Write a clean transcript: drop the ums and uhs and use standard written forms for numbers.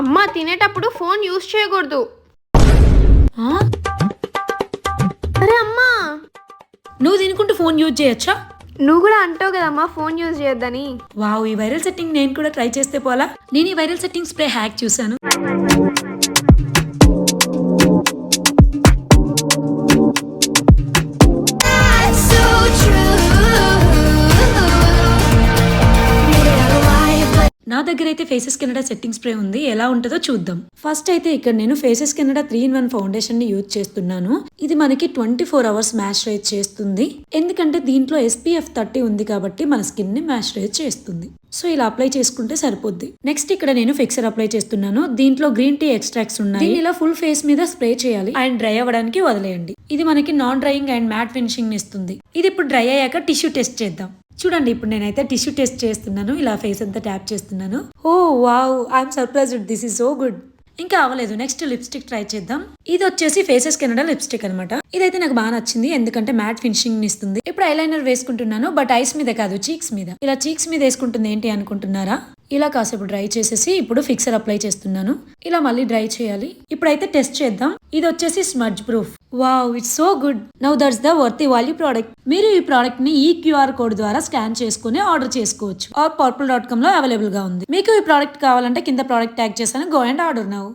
అమ్మ తినేటప్పుడు phone use చేయకూడదు. అరే అమ్మా, నువ్వు తినుకుంటూ ఫోన్ యూజ్ చేయొచ్చా? నువ్వు కూడా అంటావు కదమ్మా ఫోన్ యూజ్ చేయొద్దని. వావ్, ఈ వైరల్ సెట్టింగ్ నేను కూడా ట్రై చేస్తే పోలా. నేను ఈ వైరల్ సెట్టింగ్ స్ప్రే హ్యాక్ చూసాను. నా దగ్గర అయితే ఫేసెస్ కెనడా సెట్టింగ్ స్ప్రే ఉంది. ఎలా ఉంటుందో చూద్దాం. ఫస్ట్ అయితే ఇక్కడ నేను ఫేసెస్ కెనడా 3-in-1 ఫౌండేషన్ ని యూజ్ చేస్తున్నాను. ఇది మనకి 24 hours మాయిశ్చరైజ్ చేస్తుంది. ఎందుకంటే దీంట్లో SPF 30 ఉంది కాబట్టి మన స్కిన్ ని మాయిశ్చరైజ్ చేస్తుంది. సో ఇలా అప్లై చేసుకుంటే సరిపోద్ది. నెక్స్ట్ ఇక్కడ నేను ఫిక్సర్ అప్లై చేస్తున్నాను. దీంట్లో గ్రీన్ టీ ఎక్స్ట్రాక్ట్స్ ఉన్నాయి. దీన్ని ఇలా ఫుల్ ఫేస్ మీద స్ప్రే చేయాలి అండ్ డ్రై అవ్వడానికి వదిలేయండి. ఇది మనకి non drying and matte finishing ఇస్తుంది. ఇది ఇప్పుడు డ్రై అయ్యాక టిష్యూ టెస్ట్ చేద్దాం. చూడండి, ఇప్పుడు నేనైతే టిష్యూ టెస్ట్ చేస్తున్నాను. ఇలా ఫేస్ అంతా ట్యాప్ చేస్తున్నాను. Oh wow, I'm surprised. This is so good. ఇంకా అవ్వలేదు. నెక్స్ట్ లిప్స్టిక్ ట్రై చేద్దాం. ఇది వచ్చేసి ఫేసెస్ కెనడా లిప్స్టిక్ అనమాట. ఇదైతే నాకు బాగా నచ్చింది ఎందుకంటే మ్యాట్ ఫినిషింగ్ ఇస్తుంది. ఇప్పుడు ఐలైనర్ వేసుకుంటున్నాను, బట్ ఐస్ మీద కాదు, చీక్స్ మీద. ఇలా చీక్స్ మీద వేసుకుంటుంది ఏంటి అనుకుంటున్నారా? ఇలా కాసేపు డ్రై చేసేసి ఇప్పుడు ఫిక్సర్ అప్లై చేస్తున్నాను. ఇలా మళ్ళీ డ్రై చేయాలి. ఇప్పుడైతే టెస్ట్ చేద్దాం. ఇది వచ్చేసి smudge proof. Wow, it's so good. Now that's the worthy value product. మీరు ఈ ప్రోడక్ట్ ని ఈ QR కోడ్ ద్వారా స్కాన్ చేసుకుని ఆర్డర్ చేసుకోవచ్చు. పర్పుల్.com లో అవైలబుల్ గా ఉంది. మీకు ఈ ప్రోడక్ట్ కావాలంటే కింద ప్రోడక్ట్ ట్యాగ్ చేశాను. Go and order now.